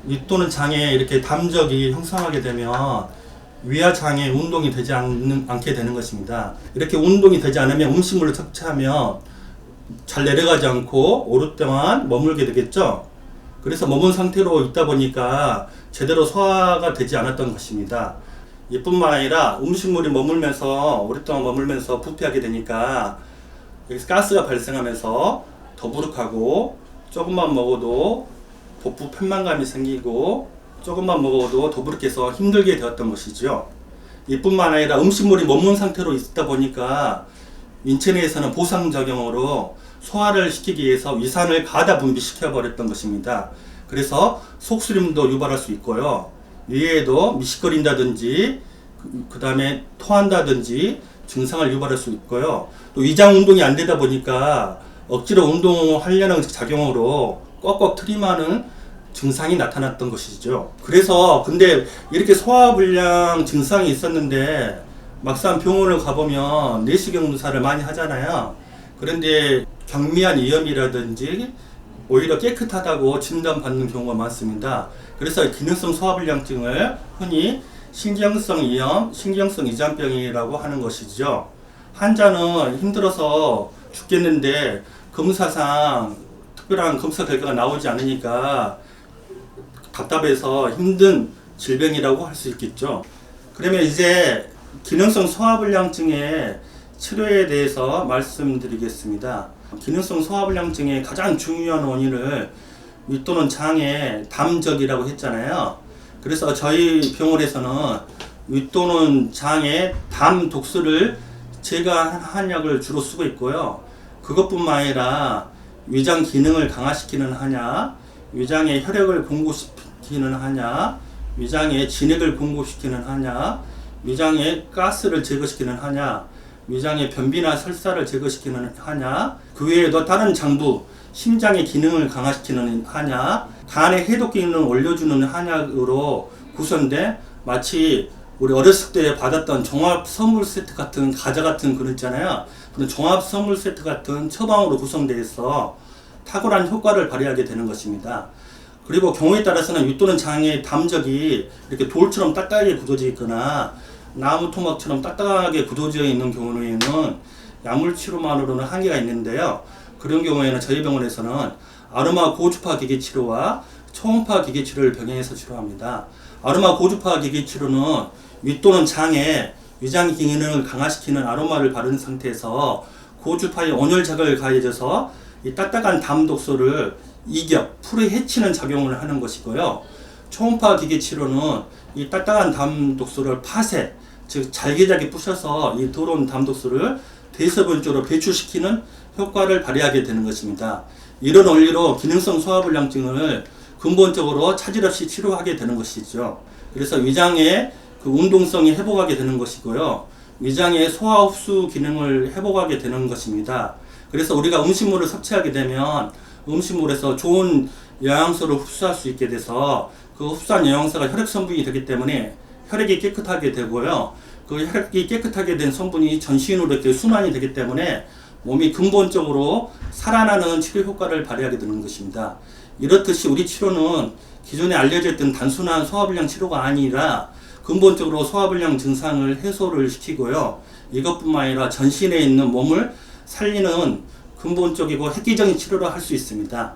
위 또는 장에 이렇게 담적이 형성하게 되면 위와 장에 운동이 되지 않게 되는 것입니다. 이렇게 운동이 되지 않으면 음식물을 섭취하면 잘 내려가지 않고 오랫동안 머물게 되겠죠. 그래서 머문 상태로 있다 보니까 제대로 소화가 되지 않았던 것입니다. 이뿐만 아니라 음식물이 머물면서 오랫동안 머물면서 부패하게 되니까 여기서 가스가 발생하면서 더부룩하고 조금만 먹어도 복부 편만감이 생기고 조금만 먹어도 더부룩해서 힘들게 되었던 것이죠. 이뿐만 아니라 음식물이 머문 상태로 있다 보니까 인체 내에서는 보상작용으로 소화를 시키기 위해서 위산을 가다 분비시켜 버렸던 것입니다. 그래서 속쓰림도 유발할 수 있고요. 이외에도 미식거린다든지 그 다음에 토한다든지 증상을 유발할 수 있고요. 또 위장 운동이 안 되다 보니까 억지로 운동하려는 작용으로 꽉꽉 트림하는 증상이 나타났던 것이죠. 그래서 근데 이렇게 소화불량 증상이 있었는데 막상 병원을 가보면 내시경 검사를 많이 하잖아요. 그런데 경미한 이염이라든지 오히려 깨끗하다고 진단받는 경우가 많습니다. 그래서 기능성 소화불량증을 흔히 신경성 이염, 신경성 이장병이라고 하는 것이죠. 환자는 힘들어서 죽겠는데 검사상 특별한 검사 결과가 나오지 않으니까 답답해서 힘든 질병이라고 할 수 있겠죠. 그러면 이제 기능성 소화불량증의 치료에 대해서 말씀드리겠습니다. 기능성 소화불량증의 가장 중요한 원인을 위 또는 장의 담적이라고 했잖아요. 그래서 저희 병원에서는 위 또는 장의 담 독소를 제거한 약을 주로 쓰고 있고요. 그것뿐만 아니라 위장 기능을 강화시키는 한약, 위장에 혈액을 공급시키는 한약, 위장에 진액을 공급시키는 한약, 위장에 가스를 제거시키는 한약, 위장의 변비나 설사를 제거시키는 한약, 그 외에도 다른 장부, 심장의 기능을 강화시키는 한약, 간의 해독 기능을 올려주는 한약으로 구성된 마치 우리 어렸을 때 받았던 종합 선물 세트 같은 과자 같은 그런 있잖아요. 그런 종합 선물 세트 같은 처방으로 구성되어 있어 탁월한 효과를 발휘하게 되는 것입니다. 그리고 경우에 따라서는 위 또는 장의 담적이 이렇게 돌처럼 딱딱하게 굳어져 있거나 나무 토막처럼 딱딱하게 굳어져 있는 경우에는 약물 치료만으로는 한계가 있는데요. 그런 경우에는 저희 병원에서는 아로마 고주파 기계 치료와 초음파 기계 치료를 병행해서 치료합니다. 아로마 고주파 기계 치료는 위 또는 장에 위장 기능을 강화시키는 아로마를 바른 상태에서 고주파의 온열작을 가해져서 이 딱딱한 담 독소를 이겨 풀에 해치는 작용을 하는 것이고요. 초음파 기계 치료는 이 딱딱한 담 독소를 파쇄, 즉 잘게잘게 부셔서 이 더러운 담 독소를 대소변 쪽으로 배출시키는 효과를 발휘하게 되는 것입니다. 이런 원리로 기능성 소화불량증을 근본적으로 차질 없이 치료하게 되는 것이죠. 그래서 위장의 그 운동성이 회복하게 되는 것이고요. 위장의 소화 흡수 기능을 회복하게 되는 것입니다. 그래서 우리가 음식물을 섭취하게 되면 음식물에서 좋은 영양소를 흡수할 수 있게 돼서 그 흡수한 영양소가 혈액 성분이 되기 때문에 혈액이 깨끗하게 되고요. 그 혈액이 깨끗하게 된 성분이 전신으로 이렇게 순환이 되기 때문에 몸이 근본적으로 살아나는 치료 효과를 발휘하게 되는 것입니다. 이렇듯이 우리 치료는 기존에 알려져 있던 단순한 소화불량 치료가 아니라 근본적으로 소화불량 증상을 해소를 시키고요. 이것뿐만 아니라 전신에 있는 몸을 살리는 근본적이고 획기적인 치료를 할 수 있습니다.